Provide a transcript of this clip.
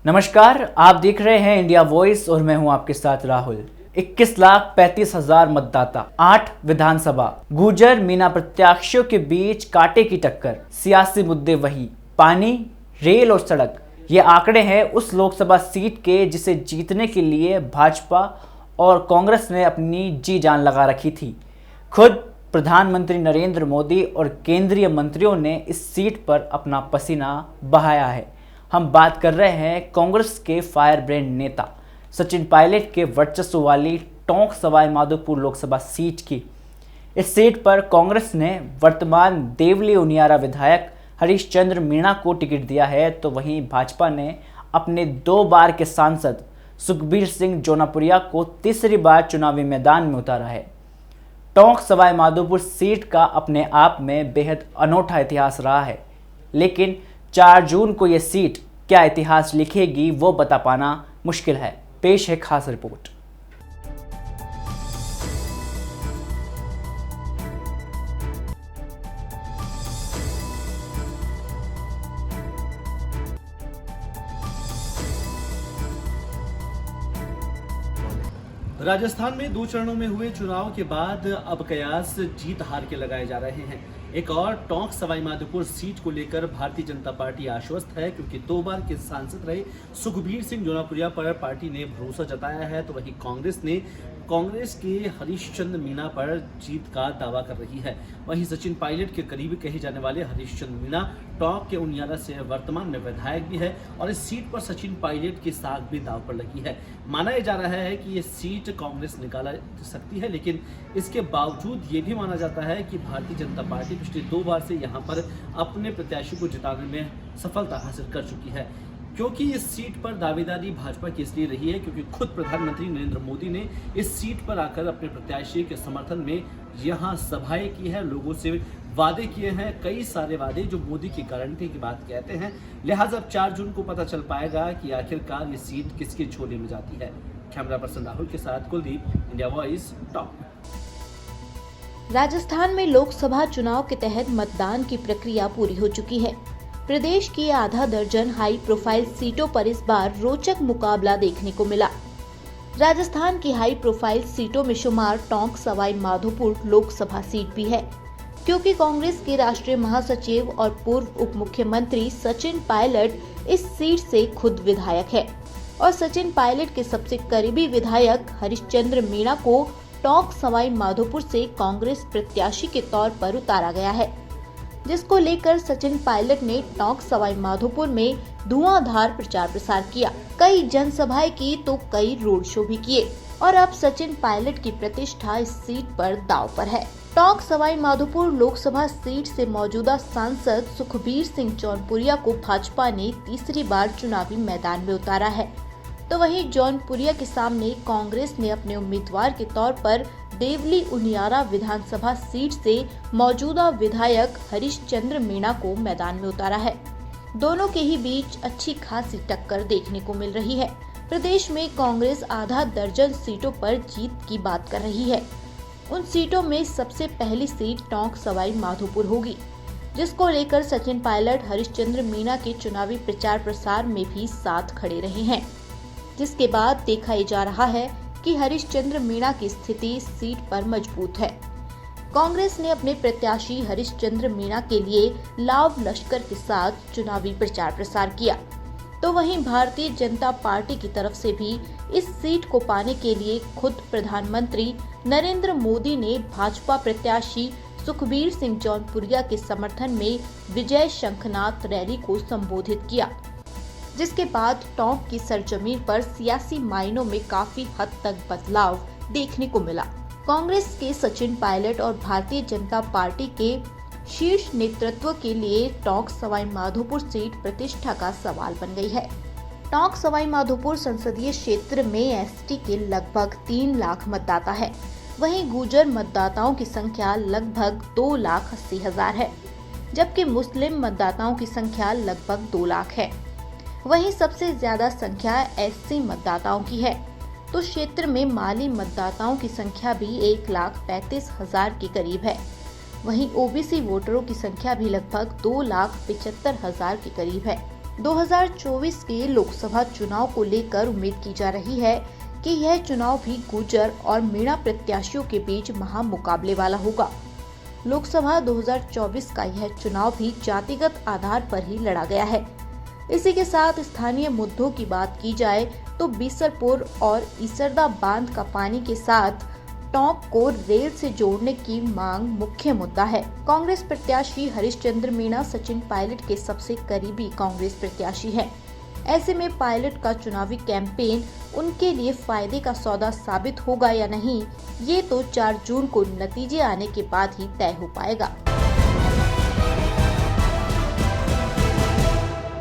नमस्कार, आप देख रहे हैं इंडिया वॉइस और मैं हूं आपके साथ राहुल। 21,35,000 मतदाता, 8 विधानसभा, गुर्जर मीणा प्रत्याशियों के बीच कांटे की टक्कर, सियासी मुद्दे वही पानी, रेल और सड़क। ये आंकड़े हैं उस लोकसभा सीट के जिसे जीतने के लिए भाजपा और कांग्रेस ने अपनी जी जान लगा रखी थी। खुद प्रधानमंत्री नरेंद्र मोदी और केंद्रीय मंत्रियों ने इस सीट पर अपना पसीना बहाया है। हम बात कर रहे हैं कांग्रेस के फायर ब्रांड नेता सचिन पायलट के वर्चस्व वाली टोंक सवाई माधोपुर लोकसभा सीट की। इस सीट पर कांग्रेस ने वर्तमान देवली उनियारा विधायक हरीश चंद्र मीणा को टिकट दिया है, तो वहीं भाजपा ने अपने 2 बार के सांसद सुखबीर सिंह जौनपुरिया को तीसरी बार चुनावी मैदान में उतारा है। टोंक सवाई माधोपुर सीट का अपने आप में बेहद अनोखा इतिहास रहा है, लेकिन 4 जून को यह सीट क्या इतिहास लिखेगी वो बता पाना मुश्किल है। पेश है खास रिपोर्ट। राजस्थान में 2 चरणों में हुए चुनाव के बाद अब कयास जीत हार के लगाए जा रहे हैं। एक और टोंक सवाई माधोपुर सीट को लेकर भारतीय जनता पार्टी आश्वस्त है, क्योंकि 2 बार के सांसद रहे सुखबीर सिंह जौनपुरिया पर पार्टी ने भरोसा जताया है। तो वहीं कांग्रेस के हरीश चंद्र मीणा पर जीत का दावा कर रही है। वहीं सचिन पायलट के करीबी कहे जाने वाले हरीश चंद्र मीणा टोंक के उनियारा से वर्तमान में विधायक भी है और इस सीट पर सचिन पायलट की साख भी दाव पर लगी है। माना जा रहा है कि ये सीट कांग्रेस निकाला सकती है, लेकिन इसके बावजूद ये भी माना जाता है कि भारतीय जनता पार्टी पिछले 2 बार से यहाँ पर अपने प्रत्याशी को जिताने में सफलता हासिल कर चुकी है। क्योंकि इस सीट पर दावेदारी भाजपा की इसलिए रही है क्योंकि खुद प्रधानमंत्री नरेंद्र मोदी ने इस सीट पर आकर अपने प्रत्याशी के समर्थन में यहाँ सभाएं की है, लोगों से वादे किए हैं, कई सारे वादे जो मोदी की गारंटी की बात कहते हैं। लिहाजा अब 4 जून को पता चल पाएगा कि आखिरकार ये सीट किसके झोले में जाती है। कैमरा पर्सन राहुल के साथ Kuldeep, India voice, top. Rajasthan में लोकसभा चुनाव के तहत मतदान की प्रक्रिया पूरी हो चुकी है। प्रदेश की आधा दर्जन हाई प्रोफाइल सीटों पर इस बार रोचक मुकाबला देखने को मिला। राजस्थान की हाई प्रोफाइल सीटों में शुमार टोंक सवाई माधोपुर लोकसभा सीट भी है, क्योंकि कांग्रेस के राष्ट्रीय महासचिव और पूर्व उप मुख्यमंत्री सचिन पायलट इस सीट से खुद विधायक है और सचिन पायलट के सबसे करीबी विधायक हरीश चंद्र मीणा को टोंक सवाई माधोपुर से कांग्रेस प्रत्याशी के तौर पर उतारा गया है, जिसको लेकर सचिन पायलट ने टोंक सवाई माधोपुर में धुआंधार प्रचार प्रसार किया। कई जनसभाएं की तो कई रोड शो भी किए और अब सचिन पायलट की प्रतिष्ठा इस सीट पर दांव पर है। टोंक सवाई माधोपुर लोकसभा सीट से मौजूदा सांसद सुखबीर सिंह जौनपुरिया को भाजपा ने तीसरी बार चुनावी मैदान में उतारा है, तो वहीं जौनपुरिया के सामने कांग्रेस ने अपने उम्मीदवार के तौर पर देवली उनियारा विधानसभा सीट से मौजूदा विधायक हरीश चंद्र मीणा को मैदान में उतारा है। दोनों के ही बीच अच्छी खासी टक्कर देखने को मिल रही है। प्रदेश में कांग्रेस आधा दर्जन सीटों पर जीत की बात कर रही है। उन सीटों में सबसे पहली सीट टोंक सवाई माधोपुर होगी, जिसको लेकर सचिन पायलट हरीश चंद्र मीणा के चुनावी प्रचार प्रसार में भी साथ खड़े रहे हैं, जिसके बाद देखा जा रहा है कि हरीश चंद्र मीणा की स्थिति इस सीट पर मजबूत है। कांग्रेस ने अपने प्रत्याशी हरीश चंद्र मीणा के लिए लाव लश्कर के साथ चुनावी प्रचार प्रसार किया, तो वहीं भारतीय जनता पार्टी की तरफ से भी इस सीट को पाने के लिए खुद प्रधानमंत्री नरेंद्र मोदी ने भाजपा प्रत्याशी सुखबीर सिंह जौनपुरिया के समर्थन में विजय शंखनाद रैली को संबोधित किया, जिसके बाद टोंक की सरजमीन पर सियासी मायनों में काफी हद तक बदलाव देखने को मिला। कांग्रेस के सचिन पायलट और भारतीय जनता पार्टी के शीर्ष नेतृत्व के लिए टोंक सवाई माधोपुर सीट प्रतिष्ठा का सवाल बन गई है। टोंक सवाई माधोपुर संसदीय क्षेत्र में एसटी के लगभग 3 लाख मतदाता है, वहीं गुर्जर मतदाताओं की संख्या लगभग 2,80,000 है, जबकि मुस्लिम मतदाताओं की संख्या लगभग 2 लाख है। वहीं सबसे ज्यादा संख्या एससी मतदाताओं की है, तो क्षेत्र में माली मतदाताओं की संख्या भी 1,35,000 के करीब है। वहीं ओबीसी वोटरों की संख्या भी लगभग 2,75,000 के करीब है। 2024 के लोकसभा चुनाव को लेकर उम्मीद की जा रही है कि यह चुनाव भी गुर्जर और मीणा प्रत्याशियों के बीच महामुकाबले वाला होगा। लोकसभा 2024 का यह चुनाव भी जातिगत आधार पर ही लड़ा गया है। इसी के साथ स्थानीय मुद्दों की बात की जाए तो बीसलपुर और ईसरदा बांध का पानी के साथ टोंक को रेल से जोड़ने की मांग मुख्य मुद्दा है। कांग्रेस प्रत्याशी हरिश्चंद्र मीणा सचिन पायलट के सबसे करीबी कांग्रेस प्रत्याशी हैं। ऐसे में पायलट का चुनावी कैंपेन उनके लिए फायदे का सौदा साबित होगा या नहीं, ये तो 4 जून को नतीजे आने के बाद ही तय हो पाएगा।